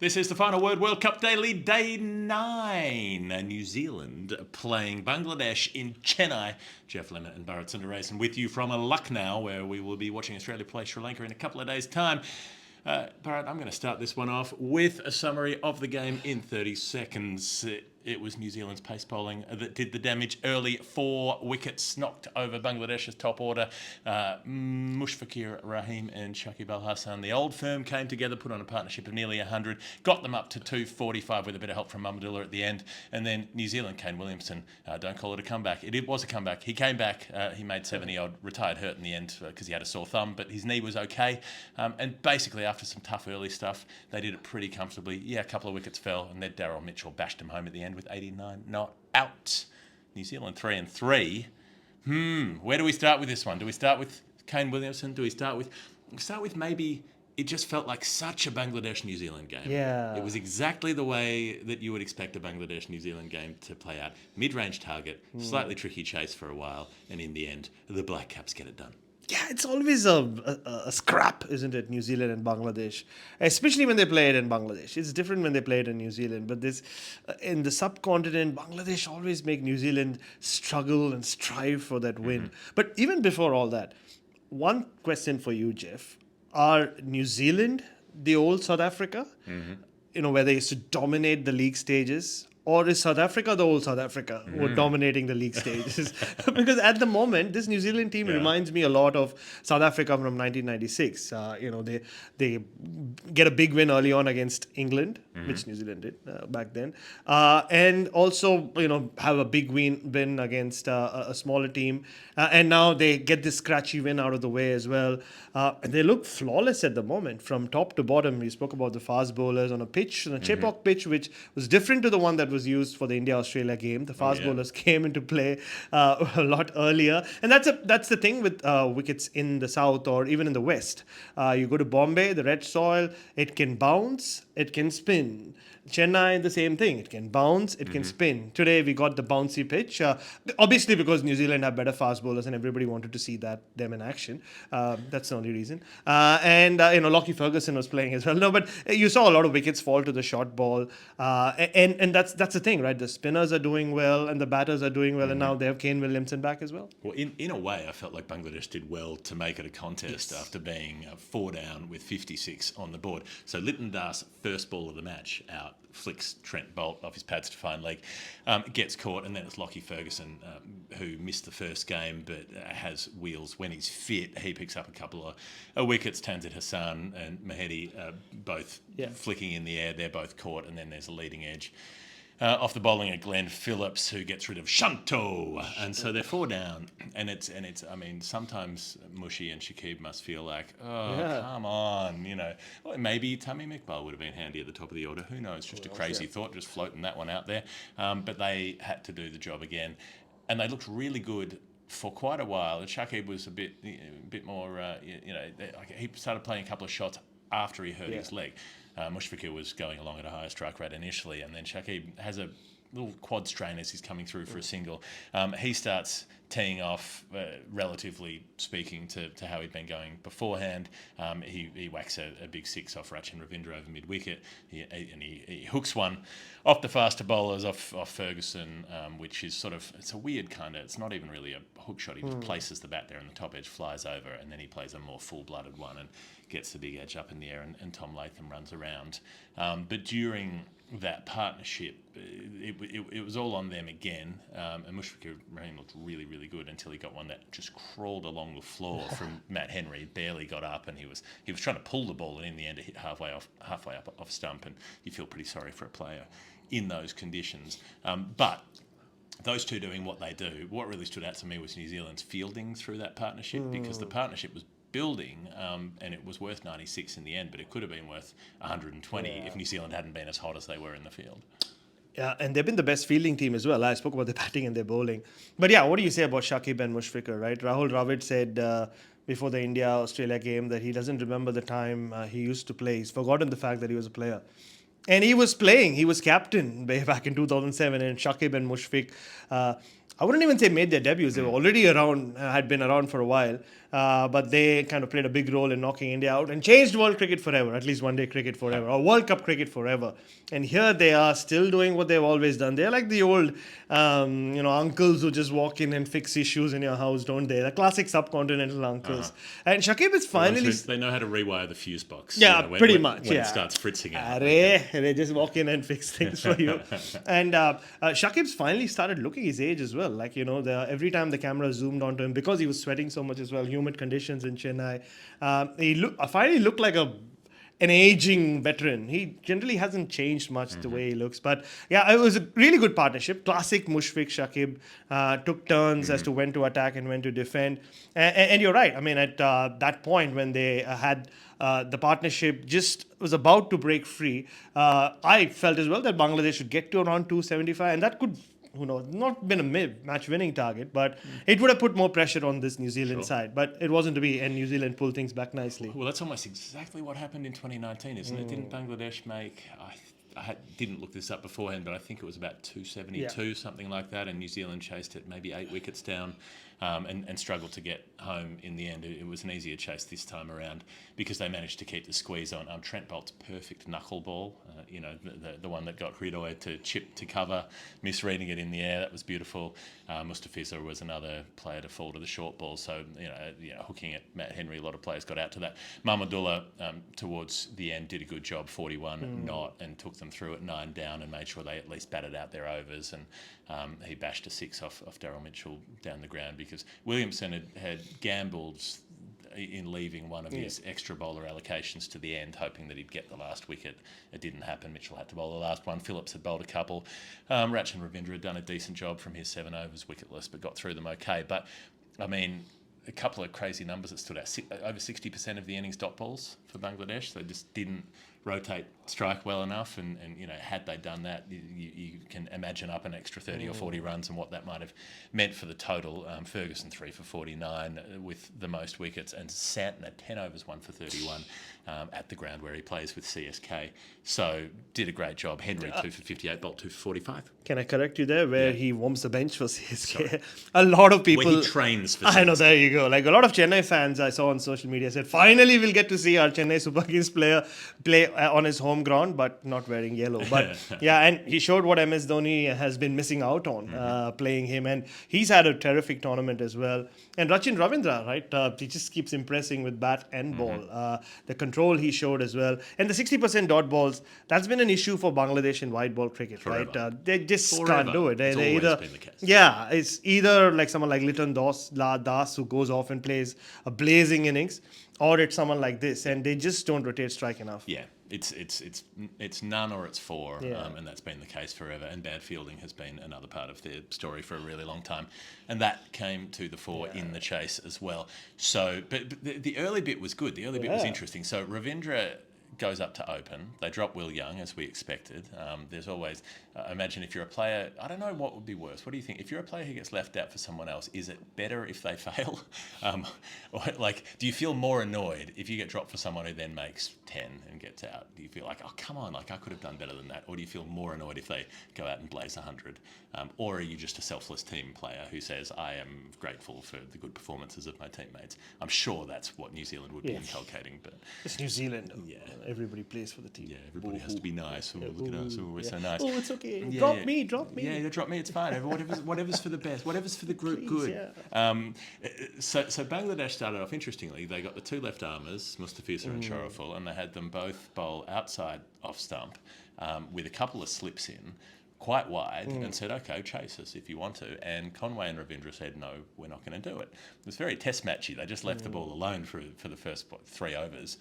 This is the Final Word World Cup Daily, Day 9. New Zealand playing Bangladesh in Chennai. Jeff Lemon and Bharat Sundaresan with you from Lucknow, where we will be watching Australia play Sri Lanka in a couple of days' time. Bharat, I'm going to start this one off with a summary of the game in 30 seconds. It was New Zealand's pace bowling that did the damage early. 4 wickets knocked over Bangladesh's top order. Mushfiqur Rahim and Shakib Al-Hassan, the old firm, came together, put on a partnership of nearly 100, got them up to 245 with a bit of help from Mahmudullah at the end. And then New Zealand, Kane Williamson, don't call it a comeback. It was a comeback. He came back, he made 70-odd, retired hurt in the end because he had a sore thumb, but his knee was okay. And basically, after some tough early stuff, they did it pretty comfortably. Yeah, a couple of wickets fell, and then Darryl Mitchell bashed him home at the end with 89 not out. New Zealand 3-3. Where do we start with this one? Do we start with Kane Williamson? Do we start with maybe it just felt like such a Bangladesh-New Zealand game. Yeah. It was exactly the way that you would expect a Bangladesh-New Zealand game to play out. Mid-range target, slightly tricky chase for a while, and in the end, the Black Caps get it done. Yeah, it's always a scrap, isn't it? New Zealand and Bangladesh, especially when they play it in Bangladesh. It's different when they play it in New Zealand. But this, in the subcontinent, Bangladesh always make New Zealand struggle and strive for that win. But even before all that, one question for you, Jeff: are New Zealand the old South Africa? You know, where they used to dominate the league stages. Or is South Africa the old South Africa who are dominating the league stages? Because at the moment, this New Zealand team reminds me a lot of South Africa from 1996. They get a big win early on against England, which New Zealand did back then, and also have a big win against a smaller team, and now they get this scratchy win out of the way as well. And they look flawless at the moment from top to bottom. We spoke about the fast bowlers on a Chepauk pitch, which was different to the one that was used for the India-Australia game. The fast bowlers came into play a lot earlier, and that's the thing with wickets in the south or even in the west. You go to Bombay, the red soil, it can bounce, it can spin. Chennai, the same thing. It can bounce, it can spin. Today we got the bouncy pitch, obviously because New Zealand have better fast bowlers and everybody wanted to see them in action. That's the only reason. And Lockie Ferguson was playing as well. No, but you saw a lot of wickets fall to the short ball, and that's the thing, right? The spinners are doing well and the batters are doing well, and now they have Kane Williamson back as well. Well, in a way, I felt like Bangladesh did well to make it a contest after being 4 down with 56 on the board. So Lytton Das, first ball of the match, out, flicks Trent Bolt off his pads to fine leg, gets caught, and then it's Lockie Ferguson who missed the first game but has wheels when he's fit. He picks up a couple of wickets. Tanzit Hassan and Mahedi both flicking in the air. They're both caught, and then there's a leading edge. Off the bowling of Glenn Phillips, who gets rid of Shanto, and so they're 4 down. And it's. I mean, sometimes Mushy and Shakib must feel like, come on, Well, maybe Tamim Iqbal would have been handy at the top of the order. Who knows? Just a crazy thought, just floating that one out there. But they had to do the job again, and they looked really good for quite a while. And Shakib was a bit more. He started playing a couple of shots after he hurt his leg. Mushfiqur was going along at a higher strike rate initially, and then Shakib has a little quad strain as he's coming through for a single. He starts teeing off, relatively speaking, to how he'd been going beforehand. He whacks a big 6 off Rachin Ravindra over mid-wicket, and he hooks one off the faster bowlers, off Ferguson, which is it's a weird it's not even really a hook shot. He just places the bat there and the top edge flies over, and then he plays a more full-blooded one and gets the big edge up in the air, and Tom Latham runs around. But during that partnership, it was all on them again, and Mushfiqur Rahim looked really, really good until he got one that just crawled along the floor from Matt Henry, barely got up, and he was trying to pull the ball, and in the end it hit halfway up off stump, and you feel pretty sorry for a player in those conditions. But those two doing what they do, what really stood out to me was New Zealand's fielding through that partnership, because the partnership was building, and it was worth 96 in the end, but it could have been worth 120 if New Zealand hadn't been as hot as they were in the field. Yeah, and they've been the best fielding team as well. I spoke about their batting and their bowling. But yeah, what do you say about Shakib and Mushfiqur, right? Rahul Dravid said before the India-Australia game that he doesn't remember the time he used to play. He's forgotten the fact that he was a player. And he was playing. He was captain back in 2007, and Shakib and Mushfiq, I wouldn't even say made their debuts. They were already around, had been around for a while. but they kind of played a big role in knocking India out and changed world cricket forever, at least one day cricket forever, or World Cup cricket forever. And here they are still doing what they've always done. They're like the old, uncles who just walk in and fix issues in your house, don't they? The classic subcontinental uncles. And Shakib is finally... They know how to rewire the fuse box. Yeah, pretty much. When it starts fritzing out. And they just walk in and fix things for you. And Shakib's finally started looking his age as well. Like, every time the camera zoomed onto him, because he was sweating so much as well, humid conditions in Chennai, he finally looked like an aging veteran. He generally hasn't changed much the way he looks. But yeah, it was a really good partnership. Classic Mushfiq Shakib took turns as to when to attack and when to defend. And you're right. I mean, at that point when they had the partnership just was about to break free, I felt as well that Bangladesh should get to around 275, and that could, who knows, not been a match-winning target, but it would have put more pressure on this New Zealand side. But it wasn't to be, and New Zealand pulled things back nicely. Well, that's almost exactly what happened in 2019, isn't it? Didn't Bangladesh make... I didn't look this up beforehand, but I think it was about 272, something like that, and New Zealand chased it maybe 8 wickets down and struggled to get home in the end. It was an easier chase this time around because they managed to keep the squeeze on. Trent Bolt's perfect knuckle ball, the one that got Hridoy to chip to cover, misreading it in the air, that was beautiful. Mustafizur was another player to fall to the short ball, so hooking at Matt Henry, a lot of players got out to that. Mahmudullah towards the end did a good job, 41 not, and took them through at 9 down and made sure they at least batted out their overs, and he bashed a 6 off Darryl Mitchell down the ground because Williamson had gambled in leaving one of his extra bowler allocations to the end, hoping that he'd get the last wicket. It didn't happen. Mitchell had to bowl the last one. Phillips had bowled a couple. Rach and Ravindra had done a decent job from his 7 overs wicketless, but got through them okay. But, I mean, a couple of crazy numbers that stood out. Over 60% of the innings dot balls for Bangladesh. They just didn't rotate strike well enough, and had they done that, you can imagine up an extra 30 or 40 runs and what that might have meant for the total. Ferguson 3 for 49 with the most wickets, and Santner 10 overs 1 for 31 at the ground where he plays with CSK. So did a great job. Henry 2 for 58, Bolt 2 for 45. Can I correct you there? Where he warms the bench for CSK. Sorry. A lot of people... Where he trains for CSK. I know, there you go. Like a lot of Chennai fans I saw on social media said, finally we'll get to see our Chennai Super Kings player play on his home ground, but not wearing yellow. But yeah, and he showed what MS Dhoni has been missing out on playing him. And he's had a terrific tournament as well. And Rachin Ravindra, right? He just keeps impressing with bat and ball. The control he showed as well. And the 60% dot balls, that's been an issue for Bangladesh in white ball cricket, right? They just can't do it. They either, been the case. Yeah, it's either like someone like Liton Das who goes off and plays a blazing innings, or it's someone like this, and they just don't rotate strike enough. Yeah, it's none or it's 4, and that's been the case forever. And bad fielding has been another part of the story for a really long time, and that came to the fore in the chase as well. So, but the early bit was good. The early bit was interesting. So Ravindra goes up to open. They drop Will Young as we expected. There's always, imagine if you're a player, I don't know what would be worse. What do you think? If you're a player who gets left out for someone else, is it better if they fail? Or like, do you feel more annoyed if you get dropped for someone who then makes 10 and gets out? Do you feel like, oh, come on, like I could have done better than that? Or do you feel more annoyed if they go out and blaze 100? Or are you just a selfless team player who says, I am grateful for the good performances of my teammates? I'm sure that's what New Zealand would be inculcating. But it's New Zealand. Yeah. Everybody plays for the team. Yeah, everybody has to be nice. Look at us. We're so nice. Oh, it's okay. Drop me. Yeah, drop me. It's fine. Whatever's for the best. Whatever's for the group. Please, good. Yeah. So Bangladesh started off interestingly. They got the 2 left armers, Mustafizur and Sharaful, and they had them both bowl outside off stump with a couple of slips in, quite wide, and said, okay, chase us if you want to. And Conway and Ravindra said, no, we're not going to do it. It was very test matchy. They just left the ball alone for the first 3 overs.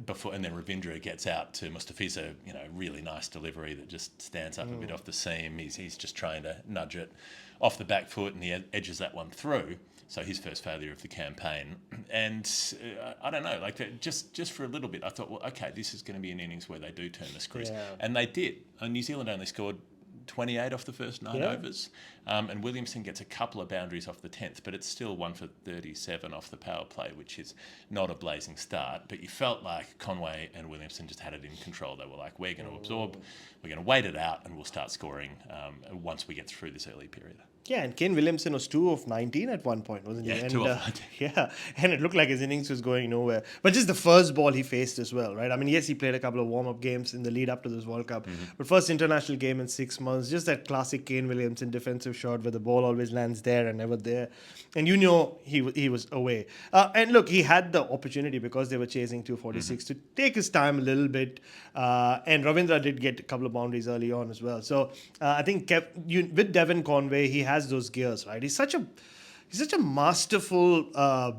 Before, and then Ravindra gets out to Mustafizur, really nice delivery that just stands up a bit off the seam. He's just trying to nudge it off the back foot, and he edges that one through. So his first failure of the campaign. And I don't know, like just for a little bit, I thought, well, okay, this is going to be an innings where they do turn the screws. Yeah. And they did. New Zealand only scored 28 off the first 9 overs. And Williamson gets a couple of boundaries off the 10th, but it's still 1 for 37 off the power play, which is not a blazing start. But you felt like Conway and Williamson just had it in control. They were like, we're going to absorb, we're going to wait it out, and we'll start scoring once we get through this early period. Yeah, and Kane Williamson was 2 of 19 at one point, wasn't he? Yeah, And, 2 of 19. Yeah, and it looked like his innings was going nowhere. But just the first ball he faced as well, right? I mean, yes, he played a couple of warm-up games in the lead up to this World Cup, but first international game in 6 months, just that classic Kane Williamson defensive shot where the ball always lands there and never there. And you know he was away. And look, he had the opportunity because they were chasing 246 to take his time a little bit. And Ravindra did get a couple of boundaries early on as well. So I think with Devon Conway, he has those gears, right? He's such a masterful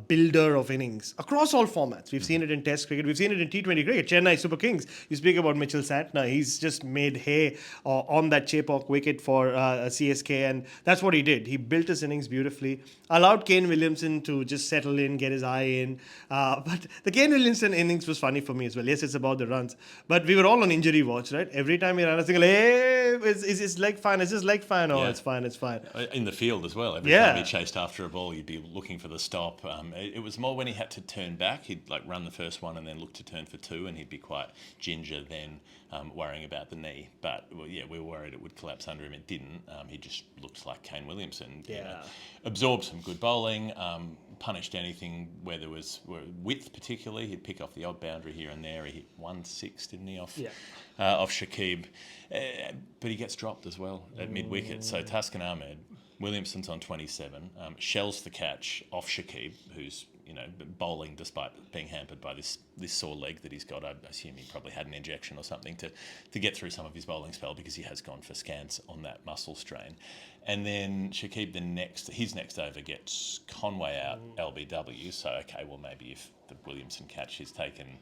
builder of innings across all formats. We've seen it in Test cricket. We've seen it in T20 cricket. Chennai Super Kings. You speak about Mitchell Santner. He's just made hay on that Chepauk wicket for CSK, and that's what he did. He built his innings beautifully. Allowed Kane Williamson to just settle in, get his eye in. But the Kane Williamson innings was funny for me as well. Yes, it's about the runs. But we were all on injury watch, right? Every time he ran a single, hey, is his leg fine? Is his leg fine? Oh, Yeah. it's fine, it's fine. In the field as well. Every Yeah. time he chased after a ball, you'd be looking for the stop. It was more when he had to turn back. He'd like run the first one and then look to turn for two, and he'd be quite ginger then, worrying about the knee. But we were worried it would collapse under him. It didn't. He just looked like Kane Williamson. Yeah. Absorbed some good bowling. Punished anything where there was width, particularly. He'd pick off the odd boundary here and there. He hit 1-6, didn't he, off Shakib? But he gets dropped as well at mid wicket. So Taskin Ahmed, Williamson's on 27, shells the catch off Shakib, who's bowling despite being hampered by this sore leg that he's got. I assume he probably had an injection or something to get through some of his bowling spell, because he has gone for scans on that muscle strain. And then Shakib, his next over gets Conway out LBW. So okay, well maybe if the Williamson catch is taken,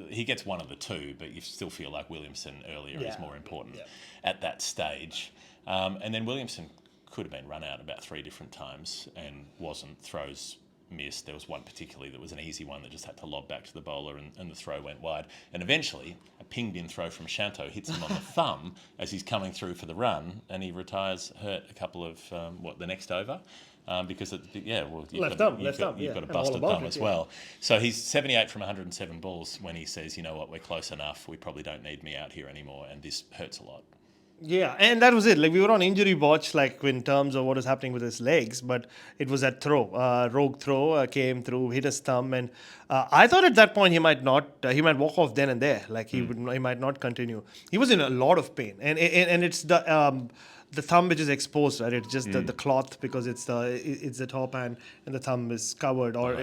he gets one of the two, but you still feel like Williamson earlier is more important at that stage. And then Williamson could have been run out about 3 different times and wasn't. Throws missed. There was one particularly that was an easy one that just had to lob back to the bowler, and the throw went wide. And eventually, a pinged in throw from Shanto hits him on the thumb as he's coming through for the run, and he retires hurt a couple of, the next over. Because you've got a busted thumb as well. So he's 78 from 107 balls when he says, you know what, we're close enough. We probably don't need me out here anymore, and this hurts a lot. Yeah, and that was it. Like, we were on injury watch, like in terms of what was happening with his legs, but it was that throw, rogue throw, came through, hit his thumb, and I thought at that point he might walk off then and there. Like he might not continue. He was in a lot of pain, and it's the thumb which is exposed, right? It's just the cloth, because it's the top and the thumb is covered, or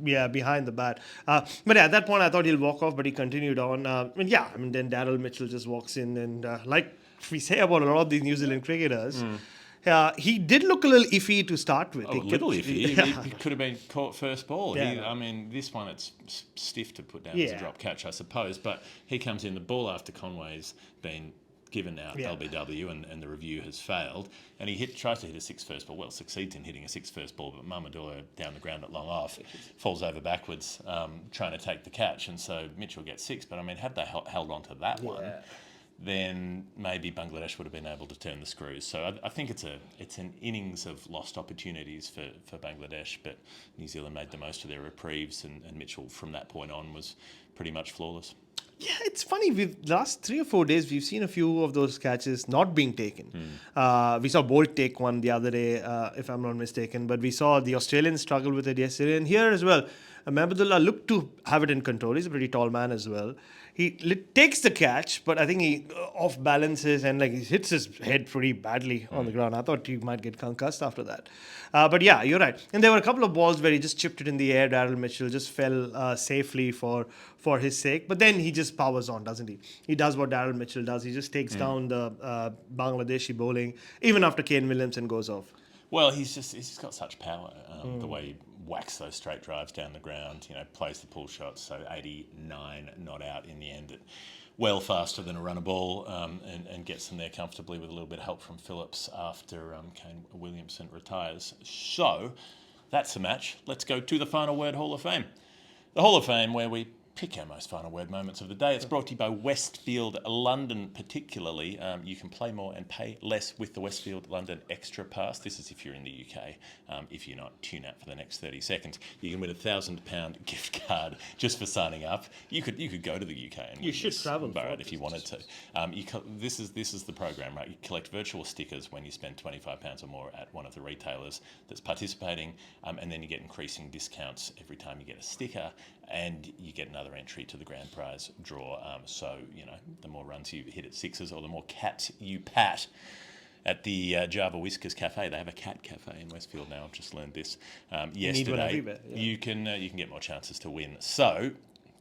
behind the bat. But at that point I thought he'll walk off, but he continued on. Then Darryl Mitchell just walks in, and like we say about a lot of these New Zealand cricketers, he did look a little iffy to start with. A little iffy. He could have been caught first ball. Yeah. This one, it's stiff to put down as a drop catch, I suppose. But he comes in, the ball after Conway's been given out LBW, and the review has failed. And he tries to hit a 6 first ball. Well, succeeds in hitting a 6 first ball, but Mahmudullah down the ground at long off falls over backwards, trying to take the catch. And so Mitchell gets 6. But had they held on to that one, then maybe Bangladesh would have been able to turn the screws. So I think it's an innings of lost opportunities for Bangladesh, but New Zealand made the most of their reprieves, and Mitchell from that point on was pretty much flawless. Yeah, it's funny. Last 3 or 4 days, we've seen a few of those catches not being taken. We saw Bolt take one the other day, if I'm not mistaken, but we saw the Australians struggle with it yesterday, and here as well. Mahmudullah looked to have it in control. He's a pretty tall man as well. He takes the catch, but I think he off balances and he hits his head pretty badly on the ground. I thought he might get concussed after that. But yeah, you're right. And there were a couple of balls where he just chipped it in the air. Darryl Mitchell just fell safely for his sake. But then he just powers on, doesn't he? He does what Darryl Mitchell does. He just takes down the Bangladeshi bowling, even after Kane Williamson goes off. Well, he's just got such power. The way he whacks those straight drives down the ground, plays the pull shots. So 89 not out in the end. Well faster than a runner ball, and gets them there comfortably with a little bit of help from Phillips after Kane Williamson retires. So that's the match. Let's go to the Final Word Hall of Fame. The Hall of Fame, where we pick our most final word moments of the day. It's brought to you by Westfield London particularly. You can play more and pay less with the Westfield London Extra Pass. This is if you're in the UK. If you're not, tune out for the next 30 seconds. You can win a £1,000 gift card just for signing up. You could go to the UK and you should travel if you wanted to. This is the program, right? You collect virtual stickers when you spend £25 or more at one of the retailers that's participating, and then you get increasing discounts every time you get a sticker, and you get another entry to the grand prize draw. So, the more runs you hit at sixes or the more cats you pat. At the Java Whiskers Cafe, they have a cat cafe in Westfield now. I've just learned this yesterday. You can get more chances to win. So,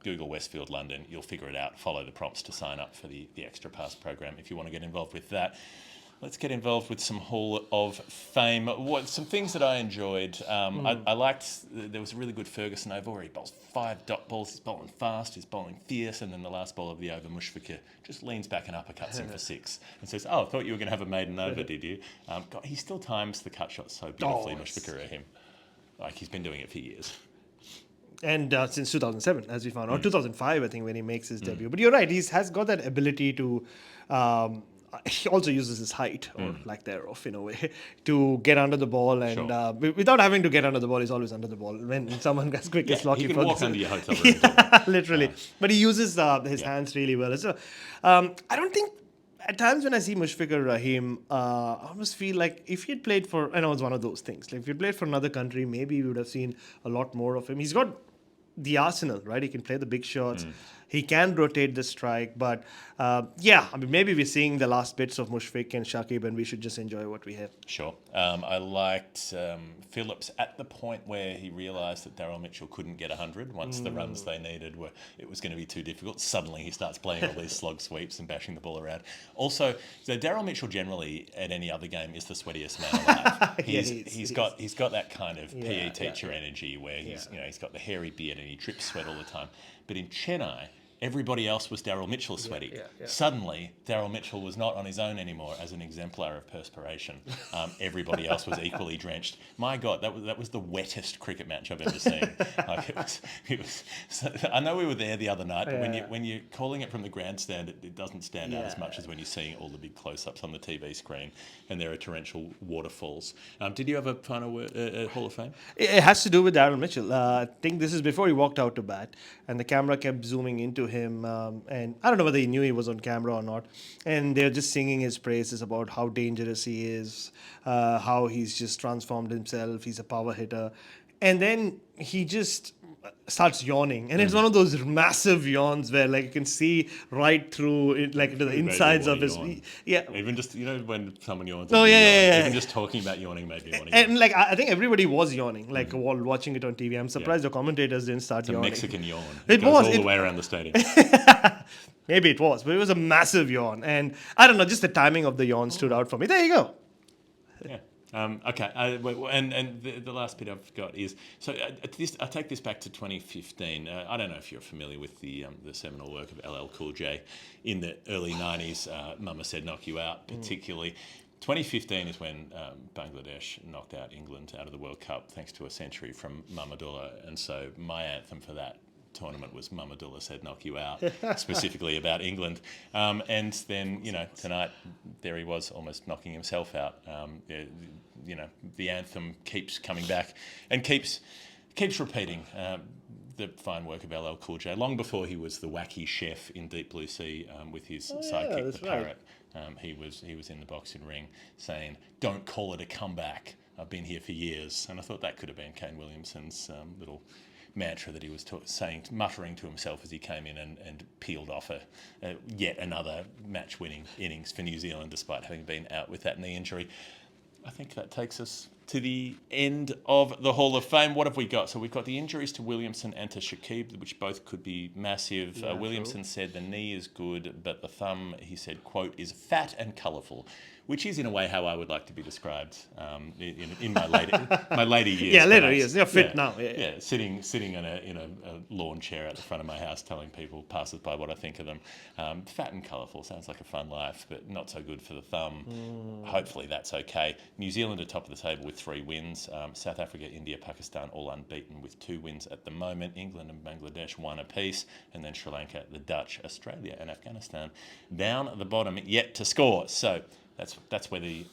Google Westfield London. You'll figure it out. Follow the prompts to sign up for the Extra Pass program if you want to get involved with that. Let's get involved with some Hall of Fame. Some things that I enjoyed. I liked, there was a really good Ferguson over where he bowls 5 dot balls. He's bowling fast, he's bowling fierce, and then the last ball of the over, Mushfiqur just leans back and uppercuts him for 6 and says, I thought you were going to have a maiden over, did you? God, he still times the cut shot so beautifully, Mushfiqur Rahim. Like, he's been doing it for years. And since 2007, as we found out, 2005, I think, when he makes his debut. But you're right, he has got that ability to... he also uses his height, or lack thereof, in a way, to get under the ball. And without having to get under the ball, he's always under the ball. When someone as quick as Lockie Ferguson. He can walk under your hotel room. Literally. But he uses his hands really well. So, I don't think... At times when I see Mushfiqur Rahim, I almost feel like if he had played for... I know it's one of those things. Like if he had played for another country, maybe we would have seen a lot more of him. He's got the arsenal, right? He can play the big shots. He can rotate the strike, but maybe we're seeing the last bits of Mushfiq and Shakib, and we should just enjoy what we have. Sure. I liked Phillips at the point where he realised that Darryl Mitchell couldn't get 100 once the runs they needed it was going to be too difficult. Suddenly he starts playing all these slog sweeps and bashing the ball around. Also, so Darryl Mitchell generally at any other game is the sweatiest man alive. He's got that kind of PE teacher energy where he's got the hairy beard and he drips sweat all the time. But in Chennai, everybody else was Darryl Mitchell sweaty. Suddenly, Darryl Mitchell was not on his own anymore as an exemplar of perspiration. Everybody else was equally drenched. My God, that was the wettest cricket match I've ever seen. It was. So, I know we were there the other night, but when you're calling it from the grandstand, it doesn't stand out as much as when you're seeing all the big close-ups on the TV screen and there are torrential waterfalls. Did you have a final word, Hall of Fame? It has to do with Darryl Mitchell. I think this is before he walked out to bat, and the camera kept zooming into him, and I don't know whether he knew he was on camera or not, and they're just singing his praises about how dangerous he is, how he's just transformed himself, he's a power hitter, and then he just starts yawning, and it's one of those massive yawns where like you can see right through it, like into the insides of his even just when someone yawns, even just talking about yawning made me want to and like I think everybody was yawning like while watching it on TV. I'm surprised the commentators didn't start yawning. A Mexican yawn. It goes was all the way around the stadium. Maybe it was, but it was a massive yawn, and I don't know, just the timing of the yawn stood out for me. There you go. Okay, and the last bit I've got is, so I take this back to 2015. I don't know if you're familiar with the seminal work of LL Cool J in the early 90s. Mama Said Knock You Out, particularly. 2015 is when Bangladesh knocked out England out of the World Cup thanks to a century from Mahmudullah, and so my anthem for that tournament was Mahmudullah Said Knock You Out, specifically about England. And then, tonight there he was almost knocking himself out. The anthem keeps coming back and keeps repeating the fine work of LL Cool J. Long before he was the wacky chef in Deep Blue Sea with his sidekick, the Parrot, he was in the boxing ring saying, "Don't call it a comeback. I've been here for years." And I thought that could have been Kane Williamson's little mantra that he was muttering to himself as he came in and peeled off a yet another match-winning innings for New Zealand, despite having been out with that knee injury. I think that takes us to the end of the Hall of Fame. What have we got? So we've got the injuries to Williamson and to Shakib, which both could be massive. Williamson said the knee is good, but the thumb, he said, quote, is fat and colourful, which is in a way how I would like to be described in my later years. Yeah, later years. You're fit now. Yeah, sitting in a lawn chair at the front of my house telling people, passers-by, what I think of them. Fat and colourful sounds like a fun life, but not so good for the thumb. Hopefully that's okay. New Zealand are top of the table with 3 wins. South Africa, India, Pakistan all unbeaten with 2 wins at the moment. England and Bangladesh 1 apiece. And then Sri Lanka, the Dutch, Australia and Afghanistan down at the bottom yet to score. So that's where the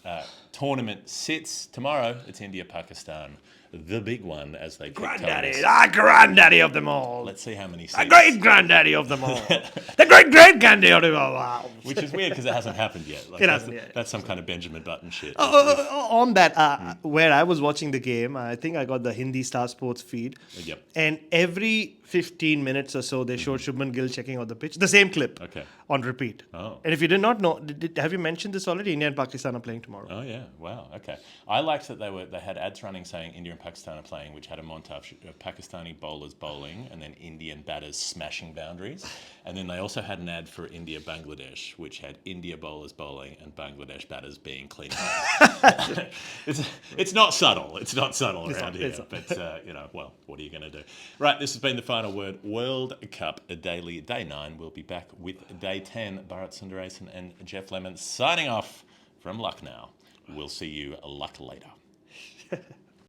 tournament sits. Tomorrow it's India, Pakistan. The big one, as they keep telling Granddaddy, us. granddaddy of them all. Let's see how many The seats. great granddaddy of them all. The great granddaddy of them all. Wow. Which is weird because it hasn't happened yet. Like It hasn't yet. That's some kind of Benjamin Button shit. On that, where I was watching the game, I think I got the Hindi Star Sports feed. Yep. And every 15 minutes or so, they showed Shubman Gill checking out the pitch. The same clip. Okay. On repeat. Oh. And if you did not know, have you mentioned this already? India and Pakistan are playing tomorrow. Oh yeah, wow, okay. I liked that they had ads running saying India and Pakistan are playing, which had a montage of Pakistani bowlers bowling and then Indian batters smashing boundaries, and then they also had an ad for India Bangladesh, which had India bowlers bowling and Bangladesh batters being clean. It's not subtle. It's not subtle around here, but well, what are you going to do? Right, this has been the final word. World Cup Daily, Day 9. We'll be back with Day 10. Bharat Sundaresan and Jeff Lemon signing off from Lucknow. We'll see you luck later.